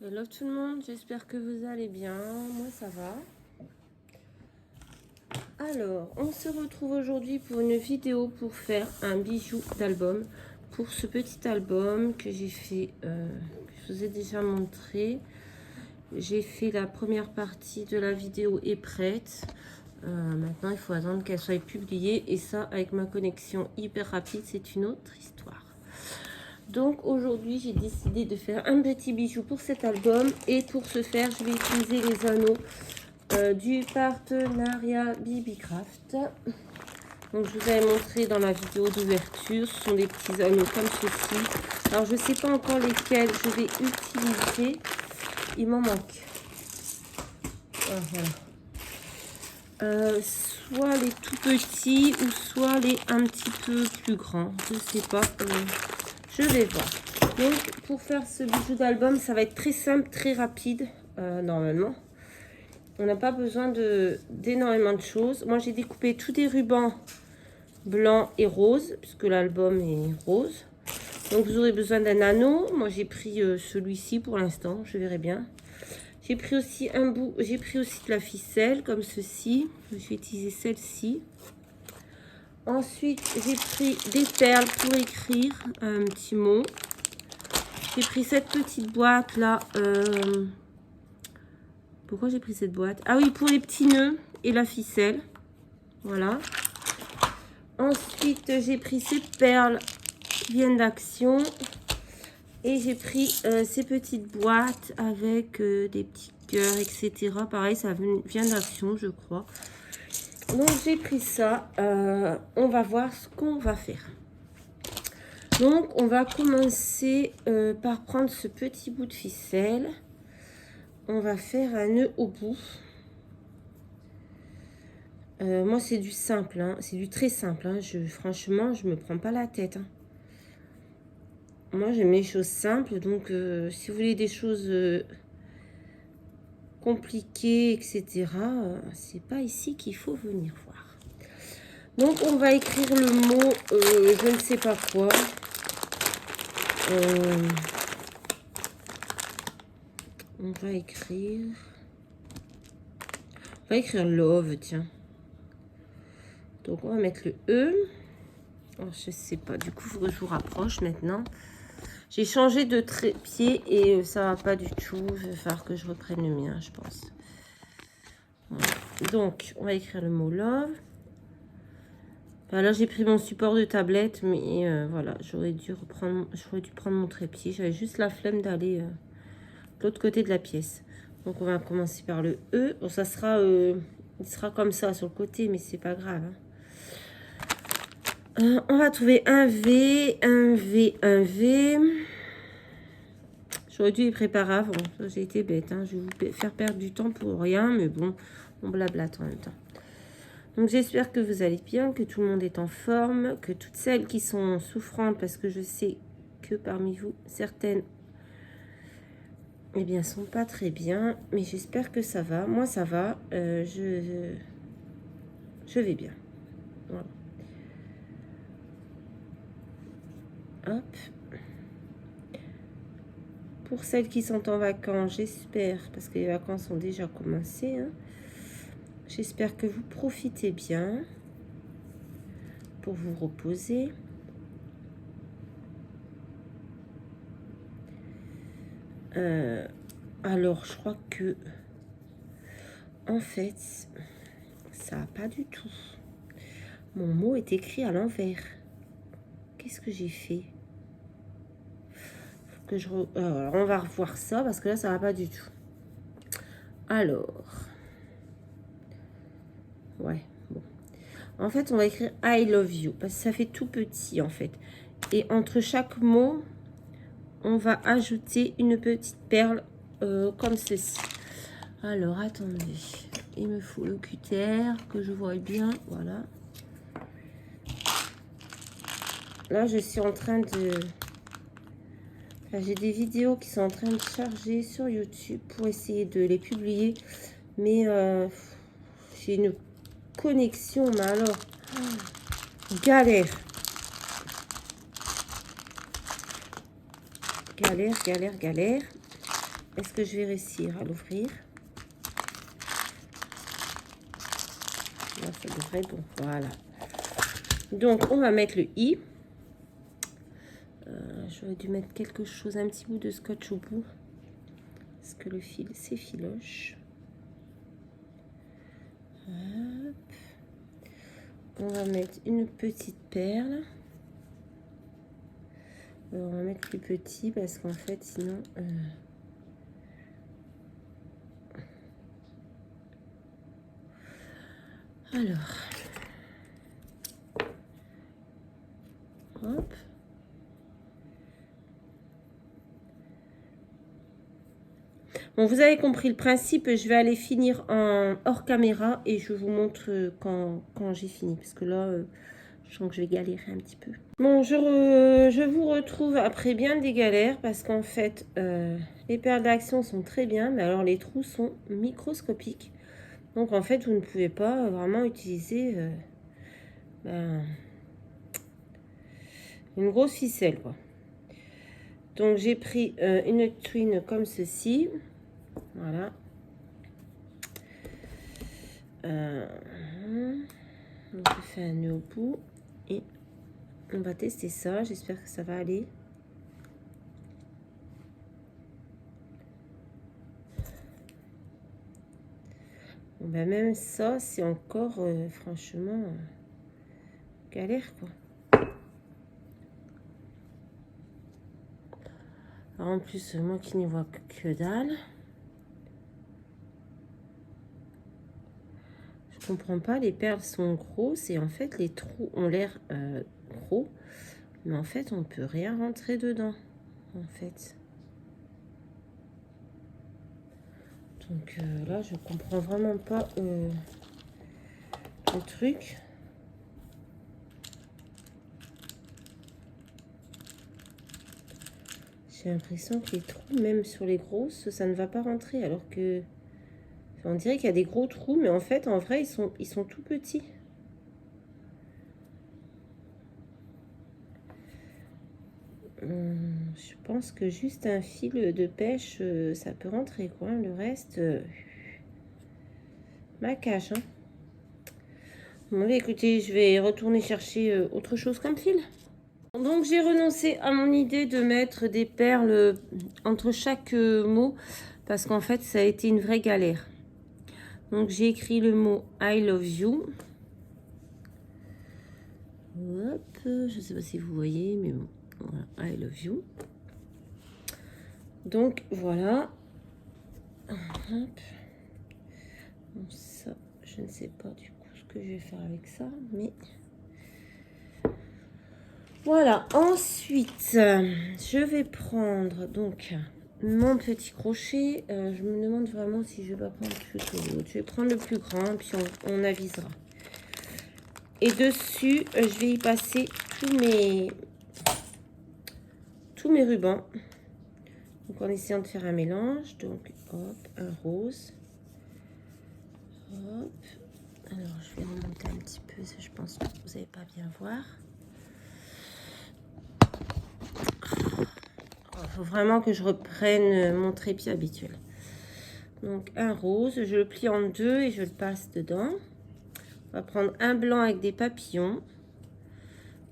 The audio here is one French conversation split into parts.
Hello tout le monde, j'espère que vous allez bien, moi ça va. Alors, on se retrouve aujourd'hui pour une vidéo pour faire un bijou d'album. Pour ce petit album que j'ai fait, que je vous ai déjà montré. J'ai fait la première partie de la vidéo est prête. Maintenant, il faut attendre qu'elle soit publiée. Et ça, avec ma connexion hyper rapide, c'est une autre histoire. Donc aujourd'hui, j'ai décidé de faire un petit bijou pour cet album. Et pour ce faire, je vais utiliser les anneaux du partenariat Bibicraft. Donc je vous avais montré dans la vidéo d'ouverture, ce sont des petits anneaux comme ceci. Alors je ne sais pas encore lesquels je vais utiliser, il m'en manque. Ah, voilà. Soit les tout petits ou soit les un petit peu plus grands, je ne sais pas, je vais voir. Donc pour faire ce bijou d'album, ça va être très simple, très rapide normalement. On n'a pas besoin d'énormément de choses. Moi, j'ai découpé tous des rubans blancs et roses, puisque l'album est rose. Donc, vous aurez besoin d'un anneau. Moi, j'ai pris celui-ci pour l'instant. Je verrai bien. J'ai pris aussi un bout. J'ai pris aussi de la ficelle, comme ceci. Je vais utiliser celle-ci. Ensuite, j'ai pris des perles pour écrire un petit mot. J'ai pris cette petite boîte-là. Pourquoi j'ai pris cette boîte? Ah oui, pour les petits nœuds et la ficelle. Voilà. Ensuite, j'ai pris ces perles qui viennent d'Action. Et j'ai pris ces petites boîtes avec des petits cœurs, etc. Pareil, ça vient d'Action, je crois. Donc, j'ai pris ça. On va voir ce qu'on va faire. Donc, on va commencer par prendre ce petit bout de ficelle. On va faire un nœud au bout. Moi, c'est du simple, hein. C'est du très simple. Hein. Franchement, je me prends pas la tête. Hein. Moi, j'aime les choses simples. Donc, si vous voulez des choses compliquées, etc., c'est pas ici qu'il faut venir voir. Donc, on va écrire le mot, je ne sais pas quoi. On va écrire love, tiens. Donc, on va mettre le E. Oh, je sais pas, du coup, il faut que je vous rapproche maintenant. J'ai changé de trépied et ça va pas du tout. Il va falloir que je reprenne le mien, je pense. Voilà. Donc, on va écrire le mot love. Enfin, là, j'ai pris mon support de tablette, mais voilà, j'aurais dû prendre mon trépied. J'avais juste la flemme d'aller de l'autre côté de la pièce. Donc, on va commencer par le E. Bon, ça sera, il sera comme ça sur le côté, mais c'est pas grave. Hein. On va trouver un V, un V, un V. J'aurais dû les préparer avant. J'ai été bête. Hein. Je vais vous faire perdre du temps pour rien, mais bon, on blablate en même temps. Donc, j'espère que vous allez bien, que tout le monde est en forme, que toutes celles qui sont souffrantes, parce que je sais que parmi vous, certaines, eh bien, sont pas très bien. Mais j'espère que ça va. Moi, ça va. Je vais bien. Voilà. Hop. Pour celles qui sont en vacances, j'espère, parce que les vacances ont déjà commencé, hein, j'espère que vous profitez bien pour vous reposer. Alors, je crois que, en fait, ça va pas du tout. Mon mot est écrit à l'envers. Qu'est-ce que j'ai fait? Alors, on va revoir ça, parce que là, ça va pas du tout. Alors, ouais, bon. En fait, on va écrire I love you, parce que ça fait tout petit, en fait. Et entre chaque mot, on va ajouter une petite perle comme ceci. Alors, attendez. Il me faut le cutter, que je vois bien. Voilà. Là, je suis en train de... Enfin, j'ai des vidéos qui sont en train de charger sur YouTube pour essayer de les publier. Mais j'ai une connexion, mais alors... Galère. Galère, galère, galère. Est-ce que je vais réussir à l'ouvrir? Là, ça devrait être bon. Voilà. Donc, on va mettre le i. J'aurais dû mettre quelque chose, un petit bout de scotch au bout. Parce que le fil, c'est filoche. Hop. On va mettre une petite perle. Alors, on va mettre plus petit parce qu'en fait, sinon... Alors... Hop. Bon, vous avez compris le principe. Je vais aller finir en hors caméra et je vous montre quand j'ai fini. Parce que là, je sens que je vais galérer un petit peu. Bon, je vous retrouve après bien des galères parce qu'en fait, les perles d'action sont très bien. Mais alors, les trous sont microscopiques. Donc, en fait, vous ne pouvez pas vraiment utiliser une grosse ficelle, quoi. Donc, j'ai pris une twine comme ceci. Voilà. On fait un nœud au bout et on va tester ça. J'espère que ça va aller. Bon, ben même ça, c'est encore franchement galère, quoi. Alors, en plus, moi qui n'y vois que dalle. Je comprends pas, les perles sont grosses et en fait les trous ont l'air gros, mais en fait on peut rien rentrer dedans, en fait. Donc là je comprends vraiment pas le truc. J'ai l'impression que les trous, même sur les grosses, ça ne va pas rentrer, alors que on dirait qu'il y a des gros trous, mais en fait en vrai ils sont tout petits. Je pense que juste un fil de pêche, ça peut rentrer, quoi. Le reste, ma cache, hein. Bon, écoutez, je vais retourner chercher autre chose comme fil. Donc, j'ai renoncé à mon idée de mettre des perles entre chaque mot, parce qu'en fait, ça a été une vraie galère. Donc, j'ai écrit le mot I love you. Hop, je ne sais pas si vous voyez, mais bon, voilà, I love you. Donc, voilà. Hop. Bon, ça, je ne sais pas du coup ce que je vais faire avec ça, mais voilà. Ensuite, je vais prendre donc mon petit crochet. Je me demande vraiment si je vais pas prendre plutôt l'autre. Je vais prendre le plus grand, puis on avisera. Et dessus, je vais y passer tous mes rubans. Donc en essayant de faire un mélange. Donc hop, un rose. Hop. Alors je vais remonter un petit peu, je pense que vous n'allez pas bien voir. Il faut vraiment que je reprenne mon trépied habituel. Donc un rose, je le plie en deux et je le passe dedans. On va prendre un blanc avec des papillons.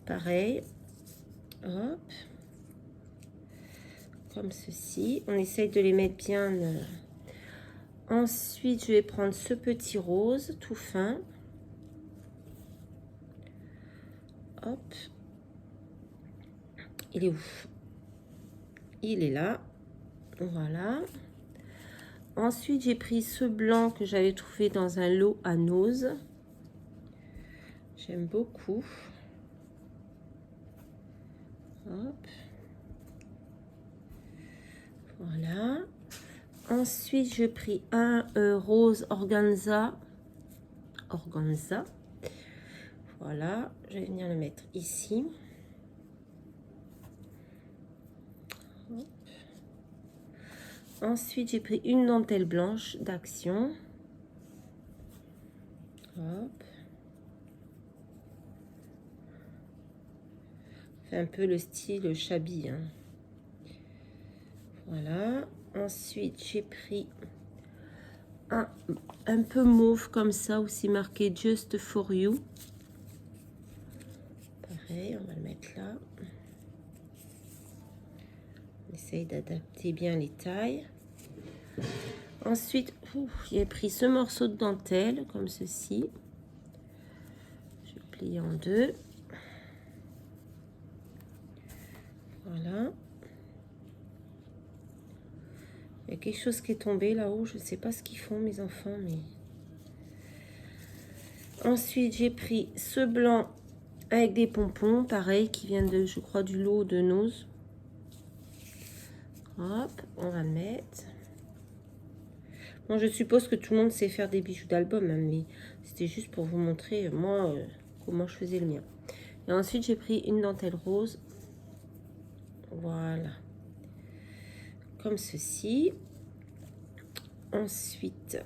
Pareil. Hop. Comme ceci. On essaye de les mettre bien. Ensuite, je vais prendre ce petit rose tout fin. Hop. Il est où? Il est là. Voilà. Ensuite, j'ai pris ce blanc que j'avais trouvé dans un lot à nose. J'aime beaucoup. Hop. Voilà. Ensuite, j'ai pris un rose organza. Voilà. Je vais venir le mettre ici. Hop. Ensuite, j'ai pris une dentelle blanche d'Action. Hop. fait un peu le style shabby, hein. Voilà. Ensuite, j'ai pris un peu mauve comme ça, aussi marqué Just for You. Pareil, on va le mettre là. On essaye d'adapter bien les tailles. Ensuite, j'ai pris ce morceau de dentelle, comme ceci. Je vais plier en deux. Voilà. Il y a quelque chose qui est tombé là-haut. Je ne sais pas ce qu'ils font, mes enfants, mais... Ensuite, j'ai pris ce blanc avec des pompons, pareil, qui vient de, je crois, du lot de Nose. Hop, on va le mettre. Bon, je suppose que tout le monde sait faire des bijoux d'album, hein, mais c'était juste pour vous montrer, moi, comment je faisais le mien. Et ensuite, j'ai pris une dentelle rose. Voilà. Comme ceci. Ensuite,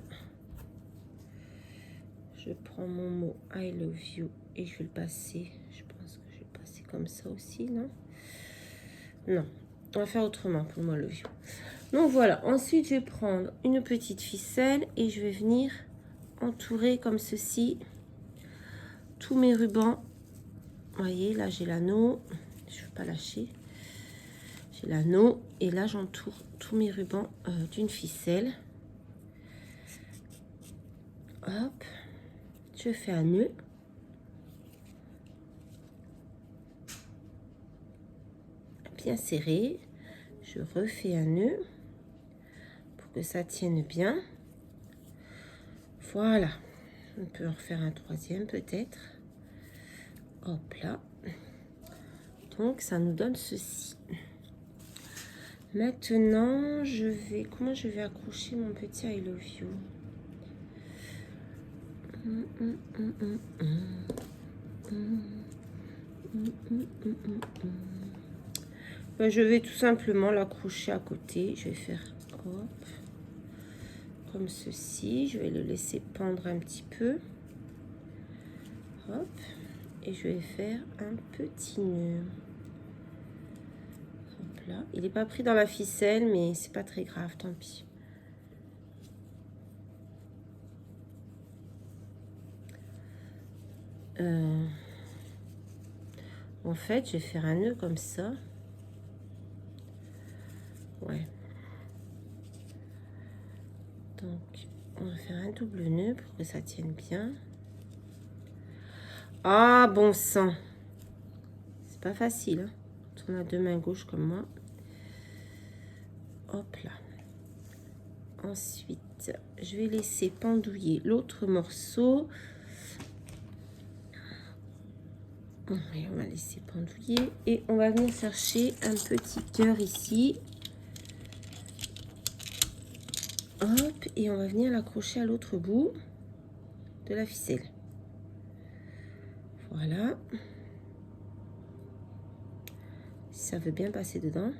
je prends mon mot I love you et je vais le passer. Je pense que je vais le passer comme ça aussi, non? Non, on va faire autrement pour moi love you. Donc voilà, ensuite je vais prendre une petite ficelle et je vais venir entourer comme ceci tous mes rubans. Vous voyez, là j'ai l'anneau, je ne veux pas lâcher. J'ai l'anneau et là j'entoure tous mes rubans d'une ficelle. Hop, je fais un nœud. Bien serré. Je refais un nœud pour que ça tienne bien. Voilà. On peut en refaire un troisième peut-être. Hop là. Donc ça nous donne ceci. Maintenant, comment je vais accrocher mon petit I love you? Ben, je vais tout simplement l'accrocher à côté. Je vais faire hop, comme ceci. Je vais le laisser pendre un petit peu. Hop. Et je vais faire un petit nœud. Hop là. Il n'est pas pris dans la ficelle, mais c'est pas très grave, tant pis. En fait, je vais faire un nœud comme ça. Ouais. Donc, on va faire un double nœud pour que ça tienne bien. Ah, bon sang. C'est pas facile, hein, quand on a deux mains gauches comme moi. Hop là. Ensuite, je vais laisser pendouiller l'autre morceau. Et on va laisser pendouiller. Et on va venir chercher un petit cœur ici. Hop, et on va venir l'accrocher à l'autre bout de la ficelle. Voilà. Si ça veut bien passer dedans.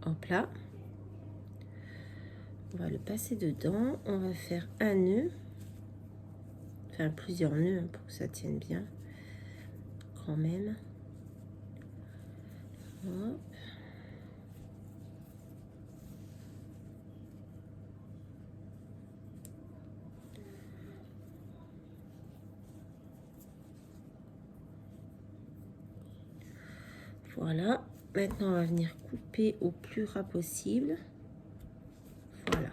Hop là. On va le passer dedans. On va faire un nœud. Enfin, plusieurs nœuds hein, pour que ça tienne bien. Quand même. Hop. Voilà. Maintenant, on va venir couper au plus ras possible. Voilà.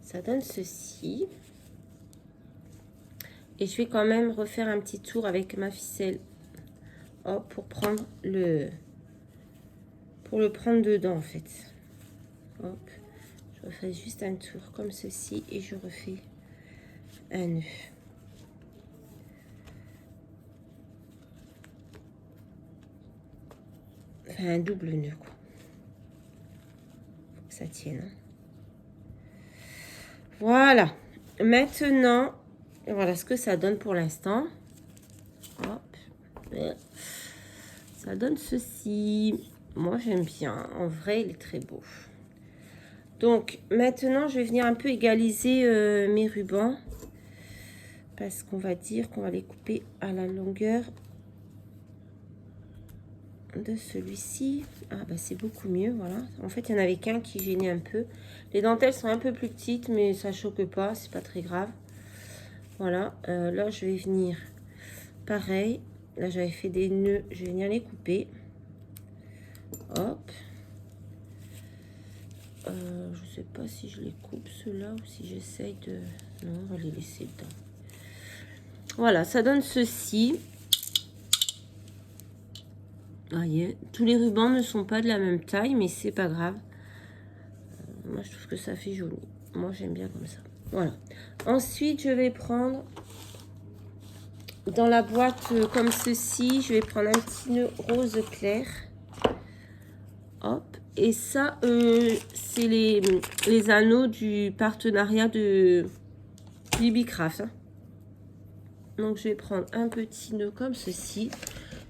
Ça donne ceci. Et je vais quand même refaire un petit tour avec ma ficelle. Hop, pour prendre le prendre dedans, en fait. Hop. Je refais juste un tour comme ceci et je refais un nœud. Enfin, un double nœud, quoi. Faut que ça tienne. Hein. Voilà. Maintenant, voilà ce que ça donne pour l'instant. Hop. Ça donne ceci. Moi, j'aime bien. En vrai, il est très beau. Donc, maintenant, je vais venir un peu égaliser mes rubans. parce qu'on va dire qu'on va les couper à la longueur de celui-ci. Ah bah c'est beaucoup mieux, voilà. En fait, il y en avait qu'un qui gênait un peu. Les dentelles sont un peu plus petites, mais ça choque pas, c'est pas très grave. Voilà, là je vais venir pareil. Là j'avais fait des nœuds, je vais venir les couper. Hop. Je sais pas si je les coupe ceux-là ou si j'essaye de... Non, on va les laisser dedans. Voilà, ça donne ceci. Voyez, tous les rubans ne sont pas de la même taille, mais c'est pas grave. Moi, je trouve que ça fait joli. Moi, j'aime bien comme ça. Voilà. Ensuite, je vais prendre dans la boîte comme ceci. Je vais prendre un petit nœud rose clair. Hop. Et ça, c'est les anneaux du partenariat de Bibicraft. Hein. Donc, je vais prendre un petit nœud comme ceci.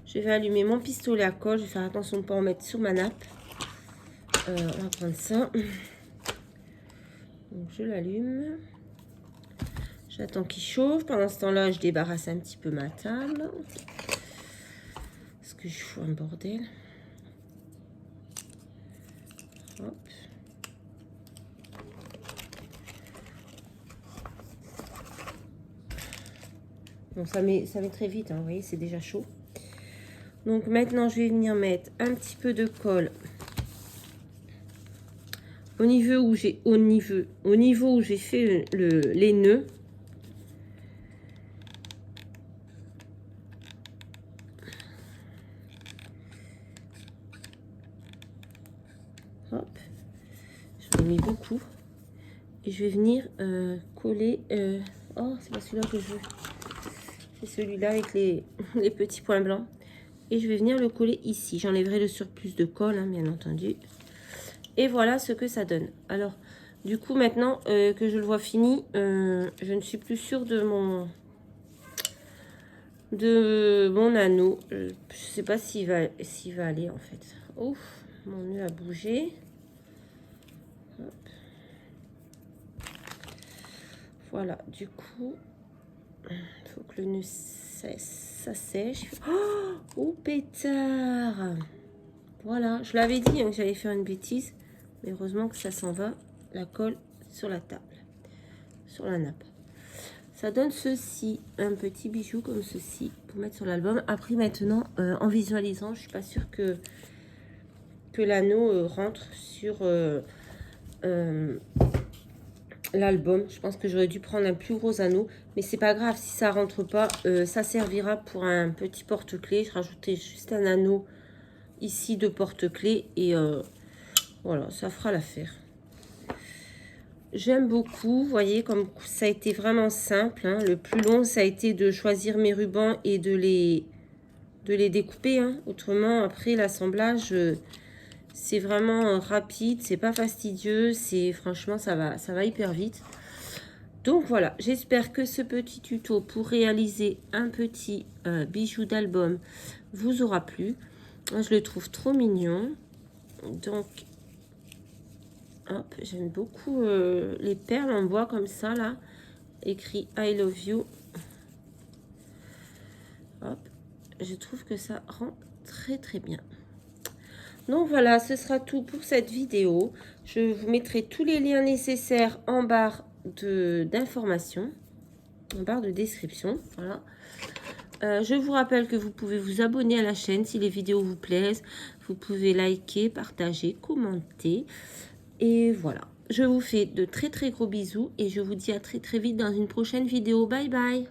Je vais allumer mon pistolet à colle. Je vais faire attention de ne pas en mettre sur ma nappe. On va prendre ça. Donc, je l'allume. J'attends qu'il chauffe. Pendant ce temps-là, je débarrasse un petit peu ma table. Parce que je fous un bordel. Hop. Donc ça met très vite, hein, vous voyez, c'est déjà chaud. Donc maintenant, je vais venir mettre un petit peu de colle au niveau où j'ai fait les nœuds. Hop, j'en ai mis beaucoup. Et je vais venir coller. Oh, c'est pas celui-là que je veux. C'est celui-là avec les petits points blancs. Et je vais venir le coller ici. J'enlèverai le surplus de colle, hein, bien entendu. Et voilà ce que ça donne. Alors, du coup, maintenant que je le vois fini, je ne suis plus sûre de mon anneau. Je ne sais pas s'il va aller, en fait. Ouf, mon nœud a bougé. Hop. Voilà, du coup, il faut que le nœud ça sèche. Oh, pétard! Voilà, je l'avais dit hein, que j'allais faire une bêtise. Mais heureusement que ça s'en va. La colle sur la table. Sur la nappe. Ça donne ceci. Un petit bijou comme ceci. Pour mettre sur l'album. Après maintenant, en visualisant, je suis pas sûre que l'anneau rentre sur l'album. Je pense que j'aurais dû prendre un plus gros anneau. Mais c'est pas grave. Si ça rentre pas, ça servira pour un petit porte-clés. Je rajoutais juste un anneau ici de porte-clés. Et voilà, ça fera l'affaire. J'aime beaucoup, vous voyez, comme ça a été vraiment simple. Hein. Le plus long, ça a été de choisir mes rubans et de les découper. Hein. Autrement, après l'assemblage, c'est vraiment rapide, c'est pas fastidieux. Franchement, ça va hyper vite. Donc voilà, j'espère que ce petit tuto pour réaliser un petit bijou d'album vous aura plu. Moi, je le trouve trop mignon. Donc... Hop, j'aime beaucoup les perles en bois comme ça, là. Écrit I love you. Hop, je trouve que ça rend très très bien. Donc voilà, ce sera tout pour cette vidéo. Je vous mettrai tous les liens nécessaires en barre d'information, en barre de description. Voilà. Je vous rappelle que vous pouvez vous abonner à la chaîne si les vidéos vous plaisent. Vous pouvez liker, partager, commenter. Et voilà, je vous fais de très très gros bisous et je vous dis à très très vite dans une prochaine vidéo. Bye bye!